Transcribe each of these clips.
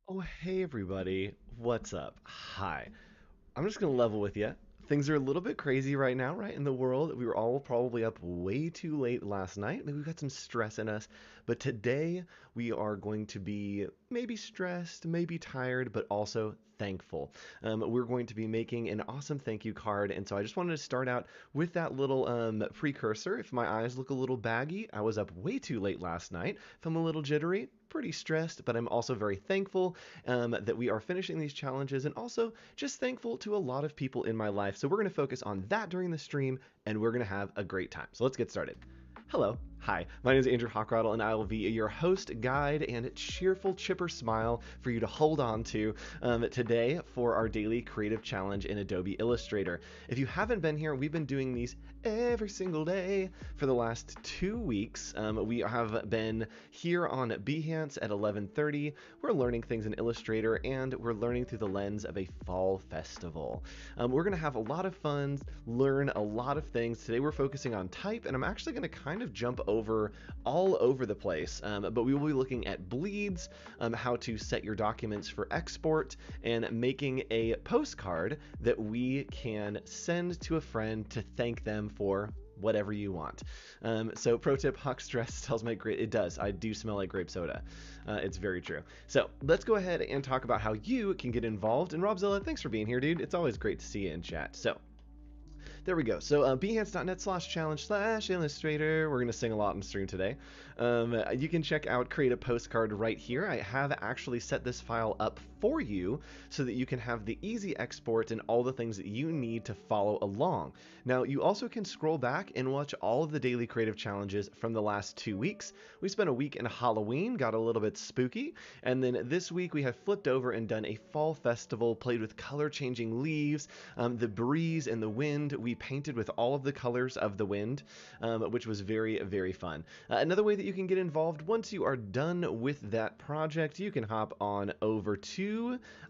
Oh, hey everybody. What's up? Hi. I'm just going to level with you. Things are a little bit crazy right now, right, in the world. We were all probably up way too late last night. Maybe we've got some stress in us. But today we are going to be maybe stressed, maybe tired, but also thankful. We're going to be making an awesome thank you card. And so I just wanted to start out with that little precursor. If my eyes look a little baggy, I was up way too late last night. If I'm a little jittery, pretty stressed, but I'm also very thankful that we are finishing these challenges and also just thankful to a lot of people in my life. So we're going to focus on that during the stream and we're going to have a great time. So let's get started. Hello. Hi, my name is Andrew Hockraddle, and I will be your host, guide, and cheerful, chipper smile for you to hold on to today for our daily creative challenge in Adobe Illustrator. If you haven't been here, we've been doing these every single day for the last 2 weeks. We have been here on Behance at 11:30. We're learning things in Illustrator, and we're learning through the lens of a fall festival. We're going to have a lot of fun, learn a lot of things. Today we're focusing on type, and I'm actually going to kind of jump over all over the place, but we will be looking at bleeds, how to set your documents for export, and making a postcard that we can send to a friend to thank them for whatever you want. So pro tip, Hawk Stress tells my grape, it does, I do smell like grape soda. It's very true. So let's go ahead and talk about how you can get involved. And Robzilla, thanks for being here, dude. It's always great to see you in chat. So there we go. So behance.net/challenge/illustrator. We're going to sing a lot in stream today. You can check out Create a Postcard right here. I have actually set this file up for you so that you can have the easy export and all the things that you need to follow along. Now, you also can scroll back and watch all of the daily creative challenges from the last 2 weeks. We spent a week in Halloween, got a little bit spooky, and then this week we have flipped over and done a fall festival, played with color-changing leaves, the breeze and the wind. We painted with all of the colors of the wind, which was very, very fun. Another way that you can get involved once you are done with that project, you can hop on over to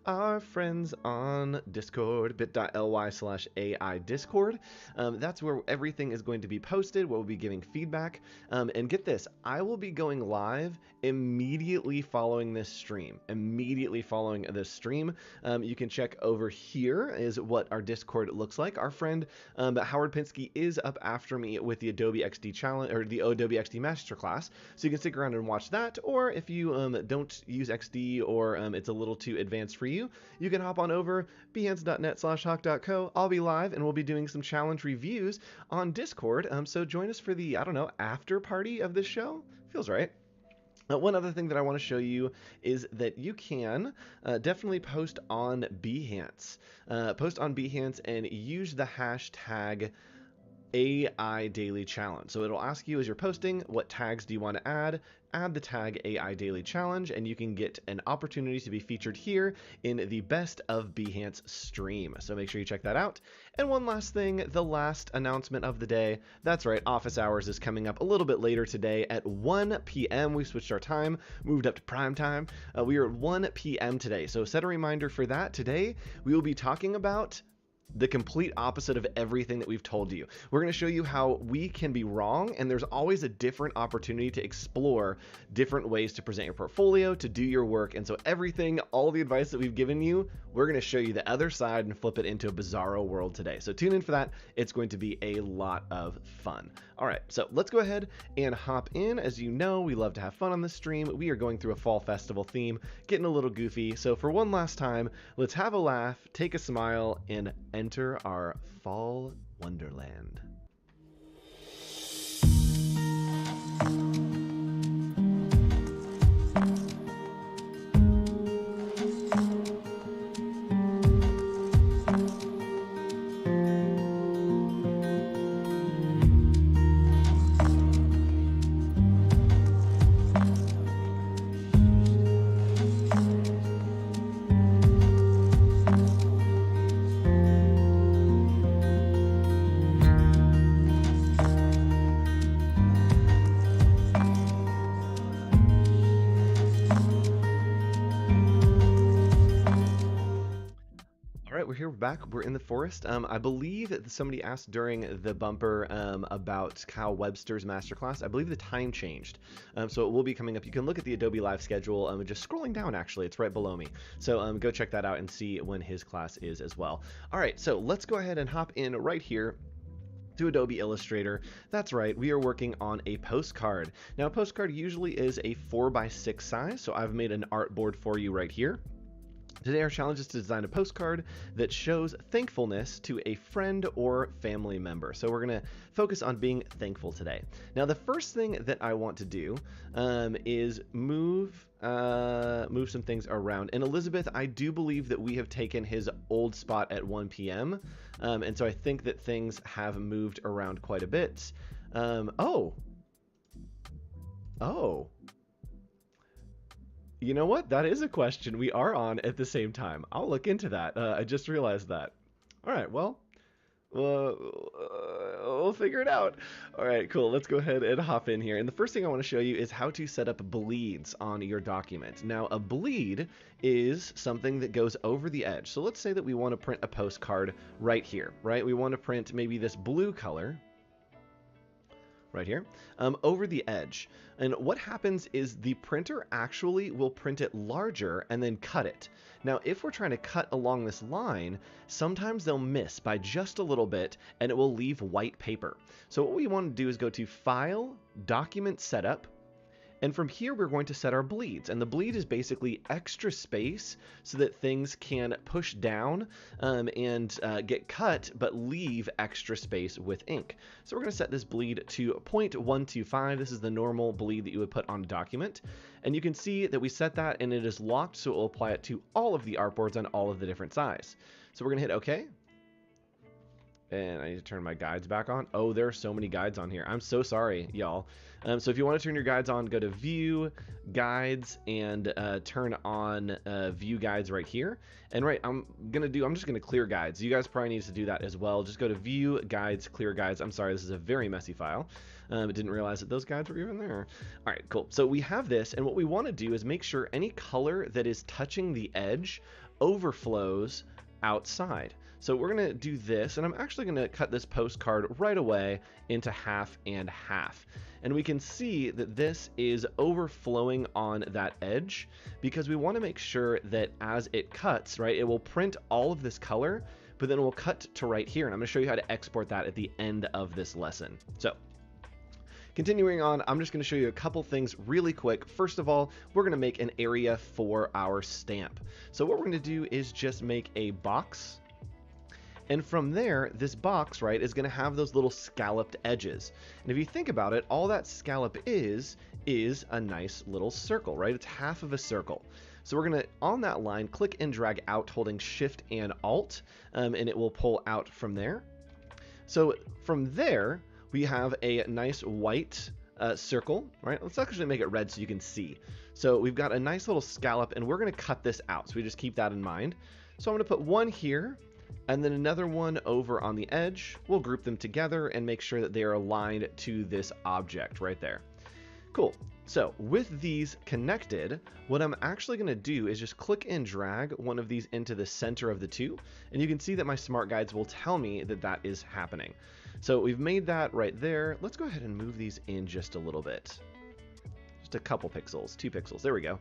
our friends on Discord, bit.ly/AI Discord. That's where everything is going to be posted. We'll be giving feedback. And get this, I will be going live immediately following this stream. You can check over here is what our Discord looks like. Our friend Howard Pinsky is up after me with the Adobe XD challenge or the Adobe XD Masterclass, so you can stick around and watch that. Or if you don't use XD or it's a little too advanced for you, you can hop on over behance.net/hawk.co. I'll be live and we'll be doing some challenge reviews on Discord. So join us for the after party of this show. Feels right. One other thing that I want to show you is that you can definitely post on Behance. Post on Behance and use the hashtag AI Daily Challenge. So it'll ask you as you're posting, what tags do you want to add? Add the tag AI Daily Challenge, and you can get an opportunity to be featured here in the Best of Behance stream. So make sure you check that out. And one last thing, the last announcement of the day. That's right, office hours is coming up a little bit later today at 1 p.m. We switched our time, moved up to prime time. We are at 1 p.m. today. So set a reminder for that. Today, we will be talking about the complete opposite of everything that we've told you. We're going to show you how we can be wrong, and there's always a different opportunity to explore different ways to present your portfolio, to do your work. And so everything, all the advice that we've given you, we're going to show you the other side and flip it into a bizarro world today. So tune in for that. It's going to be a lot of fun. All right, so let's go ahead and hop in. As you know, we love to have fun on the stream. We are going through a fall festival theme, getting a little goofy. So for one last time, let's have a laugh, take a smile, and enter our fall wonderland. right, we're here, we're back, we're in the forest. I believe that somebody asked during the bumper about Kyle Webster's masterclass. I believe the time changed, so it will be coming up. You can look at the Adobe Live schedule, just scrolling down, actually, it's right below me. So go check that out and see when his class is as well. All right, so let's go ahead and hop in right here to Adobe Illustrator. That's right, we are working on a postcard. Now, a postcard usually is a 4x6 size, so I've made an artboard for you right here. Today our challenge is to design a postcard that shows thankfulness to a friend or family member. So we're going to focus on being thankful today. Now the first thing that I want to do is move some things around. And Elizabeth, I do believe that we have taken his old spot at 1 p.m. And so I think that things have moved around quite a bit. Oh. You know what? That is a question we are on at the same time. I'll look into that. I just realized that. All right, well, we'll figure it out. All right, cool. Let's go ahead and hop in here. And the first thing I want to show you is how to set up bleeds on your document. Now, a bleed is something that goes over the edge. So let's say that we want to print a postcard right here, right? We want to print maybe this blue color right here, over the edge. And what happens is the printer actually will print it larger and then cut it. Now, if we're trying to cut along this line, sometimes they'll miss by just a little bit and it will leave white paper. So what we want to do is go to File, Document Setup, and from here we're going to set our bleeds. And the bleed is basically extra space so that things can push down and get cut, but leave extra space with ink. So we're going to set this bleed to 0.125. This is the normal bleed that you would put on a document. And you can see that we set that and it is locked, so it will apply it to all of the artboards on all of the different size. So we're going to hit OK. And I need to turn my guides back on. Oh, there are so many guides on here. I'm so sorry, y'all. So if you want to turn your guides on, go to View, Guides, and turn on View Guides right here. And right, I'm just gonna clear guides. You guys probably need to do that as well. Just go to View, Guides, Clear Guides. I'm sorry, this is a very messy file. I didn't realize that those guides were even there. All right, cool. So we have this, and what we want to do is make sure any color that is touching the edge overflows outside. So we're going to do this, and I'm actually going to cut this postcard right away into half and half. And we can see that this is overflowing on that edge because we want to make sure that as it cuts, right, it will print all of this color, but then it will cut to right here. And I'm going to show you how to export that at the end of this lesson. So continuing on, I'm just going to show you a couple things really quick. First of all, we're going to make an area for our stamp. So what we're going to do is just make a box. And from there, this box, right, is going to have those little scalloped edges. And if you think about it, all that scallop is a nice little circle, right? It's half of a circle. So we're going to, on that line, click and drag out holding Shift and Alt, and it will pull out from there. So from there, we have a nice white circle, right? Let's actually make it red so you can see. So we've got a nice little scallop, and we're going to cut this out. So we just keep that in mind. So I'm going to put one here, and then another one over on the edge. We'll group them together and make sure that they are aligned to this object right there. Cool. So with these connected, what I'm actually going to do is just click and drag one of these into the center of the two. And you can see that my smart guides will tell me that that is happening. So we've made that right there. Let's go ahead and move these in just a little bit. Just a couple pixels, 2 pixels. There we go.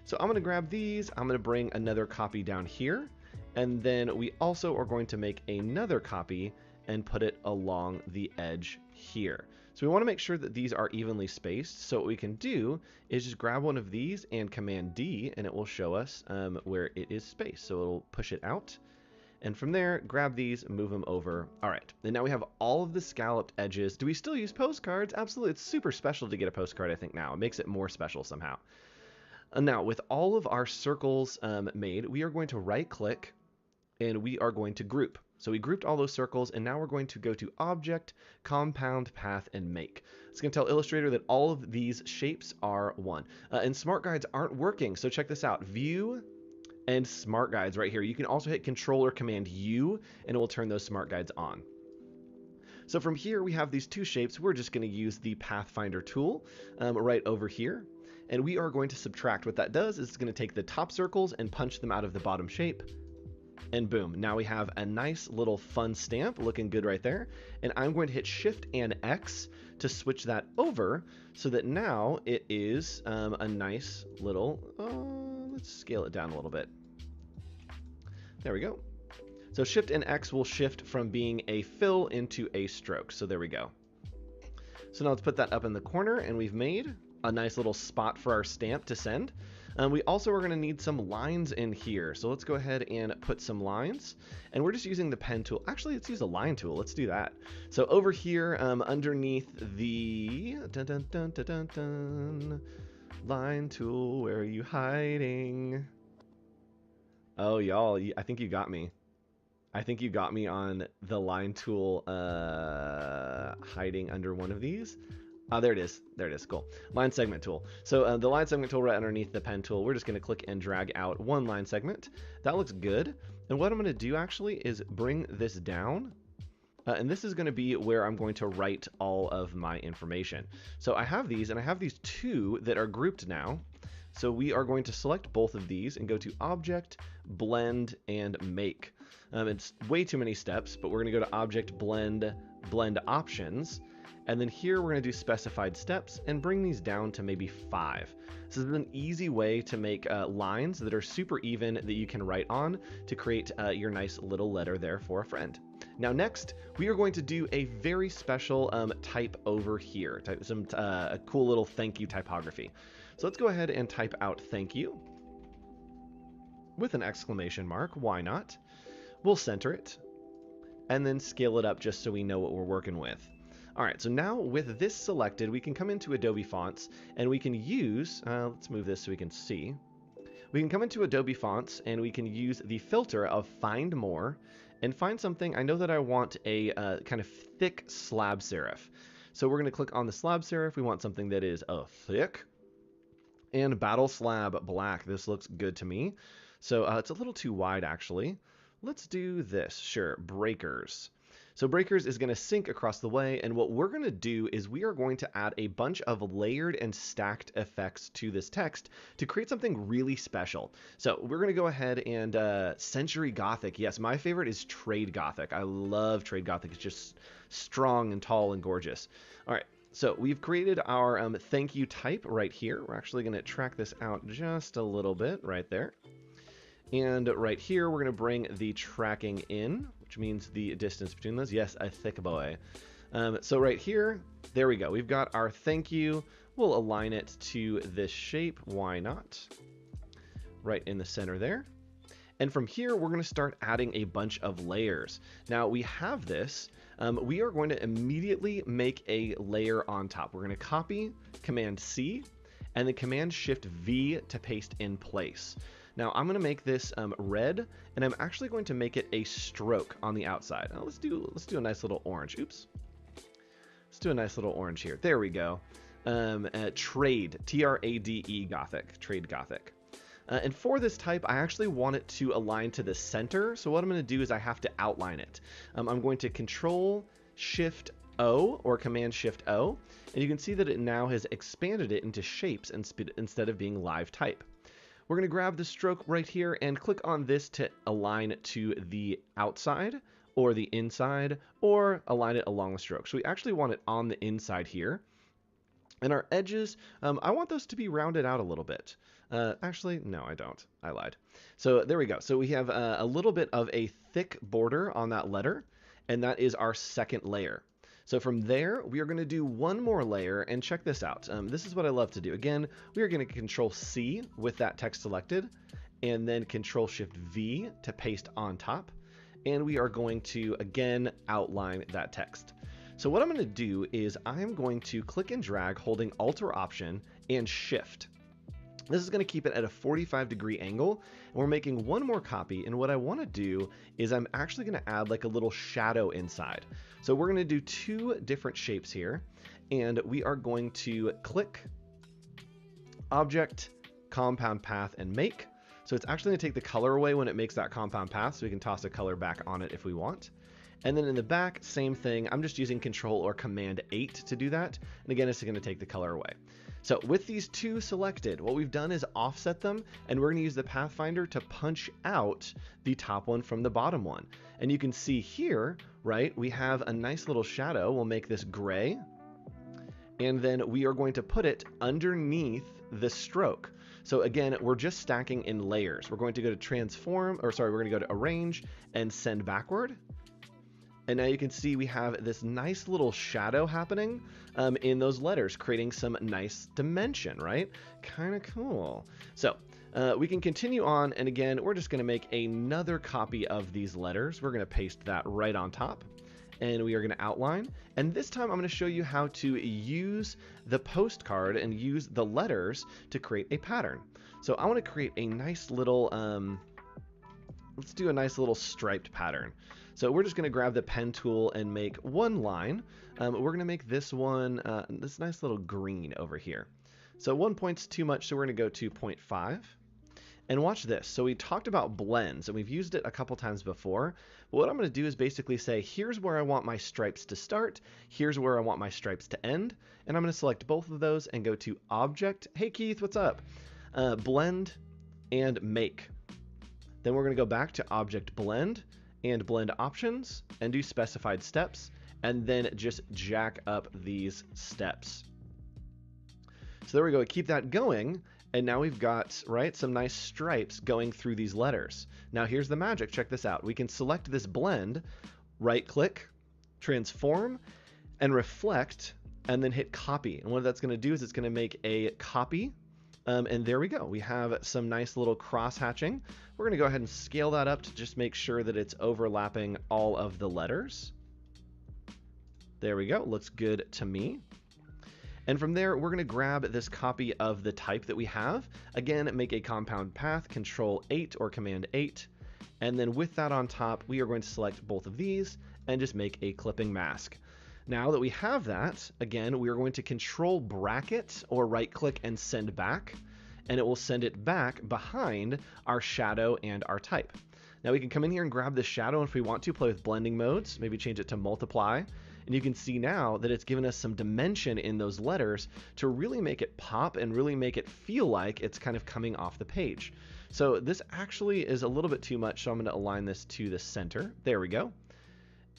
So I'm going to grab these. I'm going to bring another copy down here. And then we also are going to make another copy and put it along the edge here. So we want to make sure that these are evenly spaced. So what we can do is just grab one of these and Command D, and it will show us where it is spaced. So it'll push it out. And from there, grab these, move them over. All right, and now we have all of the scalloped edges. Do we still use postcards? Absolutely, it's super special to get a postcard, I think now. It makes it more special somehow. And now, with all of our circles made, we are going to right-click, and we are going to group. So we grouped all those circles, and now we're going to go to Object, Compound, Path, and Make. It's going to tell Illustrator that all of these shapes are one. And Smart Guides aren't working, so check this out. View and Smart Guides right here. You can also hit Control or Command U, and it will turn those Smart Guides on. So from here, we have these two shapes. We're just going to use the Pathfinder tool right over here. And we are going to subtract. What that does is it's going to take the top circles and punch them out of the bottom shape. And boom, now we have a nice little fun stamp looking good right there. And I'm going to hit Shift and X to switch that over so that now it is a nice little, let's scale it down a little bit. There we go. So Shift and X will shift from being a fill into a stroke. So there we go. So now let's put that up in the corner, and we've made a nice little spot for our stamp to send. We also are going to need some lines in here. So let's go ahead and put some lines. And we're just using the pen tool. Actually, let's use a line tool. Let's do that. So over here, underneath the line tool, where are you hiding? Oh, y'all, I think you got me. I think you got me on the line tool hiding under one of these. There it is. There it is. Cool. Line segment tool. So the line segment tool right underneath the pen tool, we're just going to click and drag out one line segment. That looks good. And what I'm going to do actually is bring this down. And this is going to be where I'm going to write all of my information. So I have these, and I have these two that are grouped now. So we are going to select both of these and go to Object, Blend, and Make. It's way too many steps, but we're going to go to Object, Blend, Blend Options. And then here we're going to do specified steps and bring these down to maybe 5. This is an easy way to make lines that are super even that you can write on to create your nice little letter there for a friend. Now next, we are going to do a very special type over here, a cool little thank you typography. So let's go ahead and type out thank you with an exclamation mark. Why not? We'll center it and then scale it up just so we know what we're working with. All right, so now with this selected, we can come into Adobe Fonts and we can use, let's move this so we can see. We can come into Adobe Fonts and we can use the filter of Find More and find something. I know that I want a kind of thick slab serif. So we're going to click on the slab serif. We want something that is thick and Battle Slab Black. This looks good to me. So it's a little too wide actually. Let's do this. Sure, Breakers. So Breakers is going to sync across the way, and what we're going to do is we are going to add a bunch of layered and stacked effects to this text to create something really special. So we're going to go ahead and Century Gothic. Yes, my favorite is Trade Gothic. I love Trade Gothic. It's just strong and tall and gorgeous. All right, so we've created our thank you type right here. We're actually going to track this out just a little bit right there. And right here, we're going to bring the tracking in, which means the distance between those. Yes, a thick boy. So right here, there we go. We've got our thank you. We'll align it to this shape. Why not? Right in the center there. And from here, we're going to start adding a bunch of layers. Now we have this. We are going to immediately make a layer on top. We're going to copy, Command C, and then Command Shift V to paste in place. Now I'm going to make this red, and I'm actually going to make it a stroke on the outside. Now let's do a nice little orange. Oops. Let's do a nice little orange here. There we go. Trade, T-R-A-D-E Gothic, Trade Gothic. And for this type, I actually want it to align to the center. So what I'm going to do is I have to outline it. I'm going to Control Shift O or Command Shift O, and you can see that it now has expanded it into shapes instead of being live type. We're going to grab the stroke right here and click on this to align to the outside or the inside or align it along the stroke. So we actually want it on the inside here. And our edges, I want those to be rounded out a little bit. Actually, no, I don't. I lied. So there we go. So we have a little bit of a thick border on that letter, and that is our second layer. So from there, we are going to do one more layer, and check this out. This is what I love to do. Again, we are going to Control C with that text selected, and then Control Shift V to paste on top. And we are going to, again, outline that text. So what I'm going to do is I'm going to click and drag holding Alt or Option and Shift. This is going to keep it at a 45-degree angle, and we're making one more copy, and what I want to do is I'm actually going to add like a little shadow inside. So we're going to do two different shapes here, and we are going to click Object, Compound Path, and Make. So it's actually going to take the color away when it makes that compound path, so we can toss a color back on it if we want. And then in the back, same thing. I'm just using Control or Command 8 to do that. And again, it's going to take the color away. So with these two selected, what we've done is offset them, and we're going to use the Pathfinder to punch out the top one from the bottom one. And you can see here, right, we have a nice little shadow. We'll make this gray, and then we are going to put it underneath the stroke. So again, we're just stacking in layers. We're going to go to transform, or sorry, we're going to go to arrange and send backward. And now you can see we have this nice little shadow happening in those letters, creating some nice dimension, right? Kind of cool. So we can continue on, and again, we're just going to make another copy of these letters. We're going to paste that right on top, and we are going to outline. And this time I'm going to show you how to use the postcard and use the letters to create a pattern. So I want to create a nice little, let's do a nice little striped pattern. So we're just going to grab the pen tool and make one line. We're going to make this one, this nice little green over here. So 1 point's too much, so we're going to go to 0.5. And watch this. So we talked about blends, and we've used it a couple times before. But what I'm going to do is basically say, here's where I want my stripes to start. Here's where I want my stripes to end. And I'm going to select both of those and go to Object. Hey, Keith, what's up? Blend and Make. Then we're going to go back to Object Blend and Blend Options and do Specified Steps, and then just jack up these steps. So there we go. Keep that going, and now we've got, right, some nice stripes going through these letters. Now here's the magic. Check this out. We can select this blend, right-click, transform, and reflect, and then hit copy. And what that's going to do is it's going to make a copy. And there we go. We have some nice little cross hatching. We're going to go ahead and scale that up to just make sure that it's overlapping all of the letters. There we go. Looks good to me. And from there, we're going to grab this copy of the type that we have. Again, make a compound path, Control 8 or Command 8. And then with that on top, we are going to select both of these and just make a clipping mask. Now that we have that, again, we are going to Control bracket or right click and send back, and it will send it back behind our shadow and our type. Now we can come in here and grab the shadow, and if we want to play with blending modes, maybe change it to multiply, and you can see now that it's given us some dimension in those letters to really make it pop and really make it feel like it's kind of coming off the page. So this actually is a little bit too much, so I'm going to align this to the center. There we go.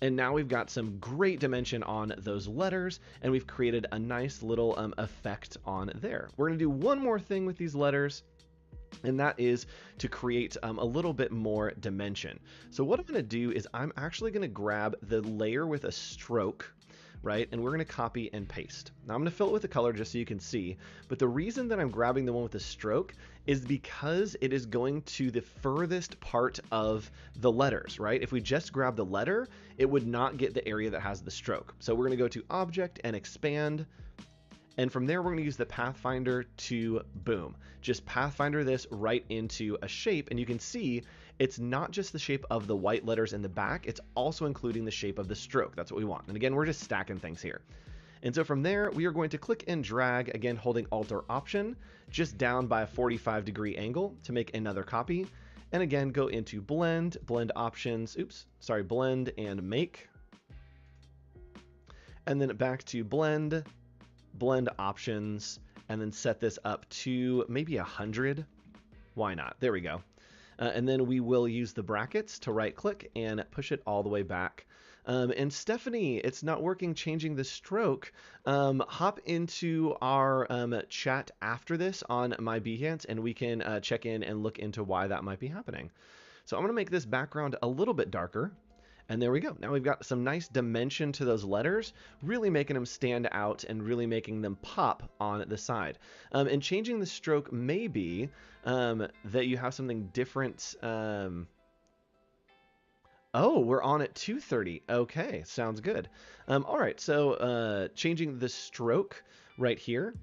And now we've got some great dimension on those letters, and we've created a nice little effect on there. We're going to do one more thing with these letters, and that is to create a little bit more dimension. So what I'm going to do is I'm actually going to grab the layer with a stroke, right? And we're going to copy and paste. Now I'm going to fill it with the color just so you can see, but the reason that I'm grabbing the one with the stroke is because it is going to the furthest part of the letters, right? If we just grab the letter, it would not get the area that has the stroke. So we're going to go to Object and Expand, and from there we're going to use the Pathfinder to, boom, just Pathfinder this right into a shape, and you can see it's not just the shape of the white letters in the back, it's also including the shape of the stroke. That's what we want. And again, we're just stacking things here. And so from there, we are going to click and drag, again, holding Alt or Option, just down by a 45-degree angle to make another copy. And again, go into Blend, Blend Options, Blend and Make. And then back to Blend, Blend Options, and then set this up to maybe 100. Why not? There we go. And then we will use the brackets to right click and push it all the way back. And Stephanie, it's not working changing the stroke. Hop into our chat after this on my Behance, and we can check in and look into why that might be happening. So I'm going to make this background a little bit darker. And there we go. Now we've got some nice dimension to those letters, really making them stand out and really making them pop on the side. And changing the stroke may be that you have something different. Oh, we're on at 2:30. Okay, sounds good. All right, so changing the stroke right here.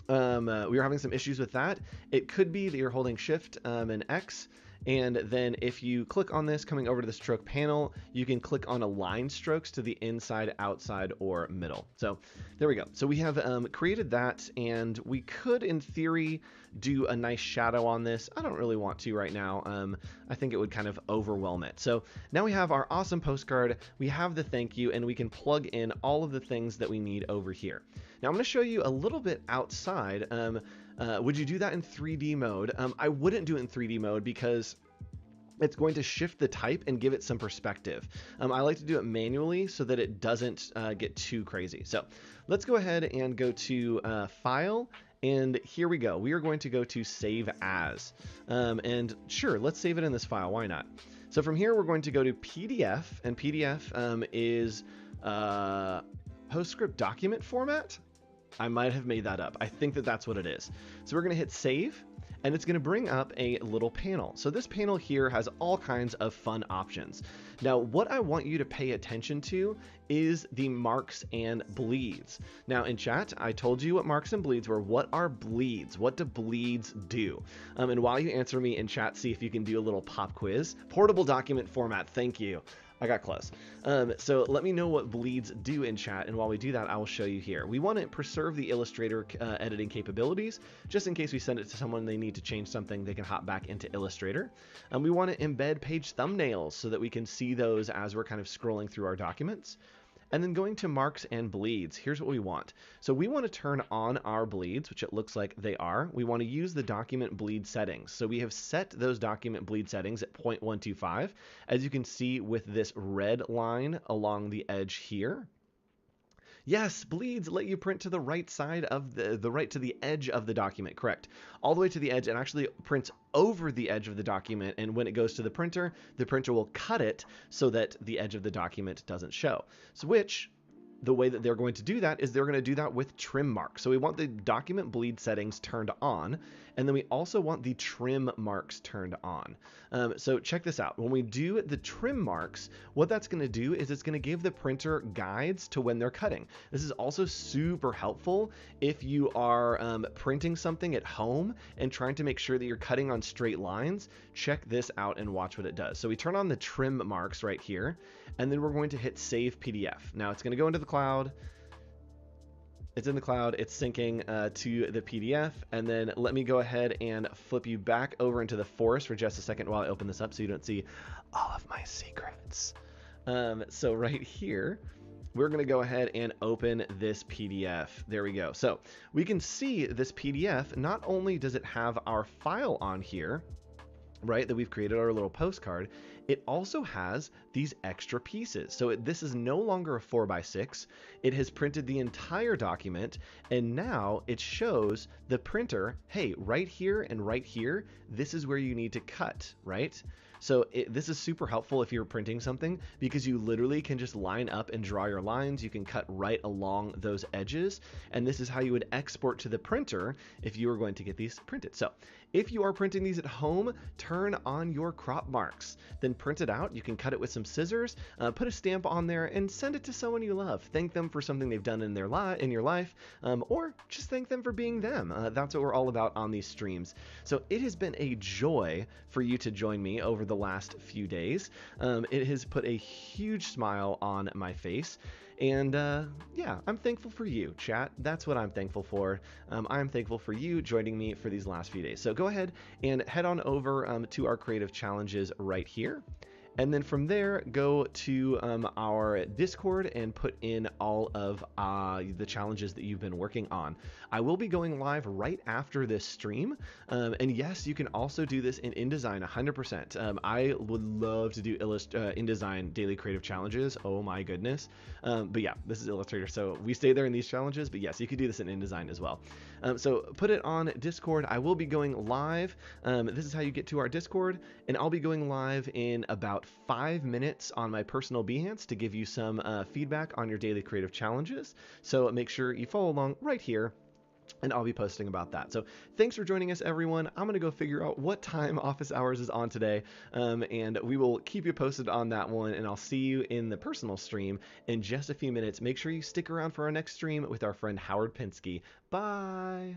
We were having some issues with that. It could be that you're holding Shift and X, And then if you click on this, coming over to the stroke panel, you can click on align strokes to the inside, outside, or middle. So there we go. So we have created that, and we could, in theory, do a nice shadow on this. I don't really want to right now. I think it would kind of overwhelm it. So now we have our awesome postcard, we have the thank you, and we can plug in all of the things that we need over here. Now I'm going to show you a little bit outside. Would you do that in 3D mode? I wouldn't do it in 3D mode because it's going to shift the type and give it some perspective. I like to do it manually so that it doesn't get too crazy. So let's go ahead and go to File, and here we go. We are going to go to Save As. And sure, let's save it in this file. Why not? So from here, we're going to go to PDF, and PDF is PostScript document format. I might have made that up. I think that that's what it is. So we're going to hit save, and it's going to bring up a little panel. So this panel here has all kinds of fun options. Now, what I want you to pay attention to is the marks and bleeds. Now in chat, I told you what marks and bleeds were. What are bleeds? What do bleeds do? And while you answer me in chat, see if you can do a little pop quiz. Portable document format. Thank you. I got close. So let me know what bleeds do in chat, and while we do that, I will show you here. We want to preserve the Illustrator editing capabilities, just in case we send it to someone they need to change something, they can hop back into Illustrator. We want to embed page thumbnails so that we can see those as we're kind of scrolling through our documents. And then going to marks and bleeds, here's what we want. So we want to turn on our bleeds, which it looks like they are. We want to use the document bleed settings. So we have set those document bleed settings at 0.125, as you can see with this red line along the edge here. Yes, bleeds let you print to the right side of the right to the edge of the document, correct. All the way to the edge, and actually prints over the edge of the document, and when it goes to the printer will cut it so that the edge of the document doesn't show. So the way that they're going to do that is they're going to do that with trim marks. So we want the document bleed settings turned on, and then we also want the trim marks turned on. So check this out. When we do the trim marks, what that's going to do is it's going to give the printer guides to when they're cutting. This is also super helpful if you are printing something at home and trying to make sure that you're cutting on straight lines. Check this out and watch what it does. So we turn on the trim marks right here, and then we're going to hit Save PDF. Now it's going to go into the cloud. It's in the cloud, it's syncing to the PDF, and then let me go ahead and flip you back over into the forest for just a second while I open this up so you don't see all of my secrets. So right here, we're going to go ahead and open this PDF. There we go. So we can see this PDF. Not only does it have our file on here, right, that we've created our little postcard, it also has these extra pieces. So this is no longer a 4x6. It has printed the entire document, and now it shows the printer, hey, right here and right here, this is where you need to cut, right? So this is super helpful if you're printing something, because you literally can just line up and draw your lines. You can cut right along those edges, and this is how you would export to the printer if you were going to get these printed. So if you are printing these at home, turn on your crop marks, then print it out. You can cut it with some scissors, put a stamp on there, and send it to someone you love. Thank them for something they've done in their in your life, or just thank them for being them. That's what we're all about on these streams. So it has been a joy for you to join me over the last few days. It has put a huge smile on my face. And yeah, I'm thankful for you, chat. That's what I'm thankful for. I'm thankful for you joining me for these last few days. So go ahead and head on over to our creative challenges right here. And then from there, go to our Discord and put in all of the challenges that you've been working on. I will be going live right after this stream. And yes, you can also do this in InDesign 100%. I would love to do InDesign daily creative challenges. Oh my goodness. But yeah, this is Illustrator, so we stay there in these challenges. But yes, you could do this in InDesign as well. So put it on Discord. I will be going live. This is how you get to our Discord. And I'll be going live in about 5 minutes on my personal Behance to give you some feedback on your daily creative challenges. So make sure you follow along right here, and I'll be posting about that. So thanks for joining us, everyone. I'm going to go figure out what time office hours is on today, and we will keep you posted on that one, and I'll see you in the personal stream in just a few minutes. Make sure you stick around for our next stream with our friend Howard Pinsky. Bye!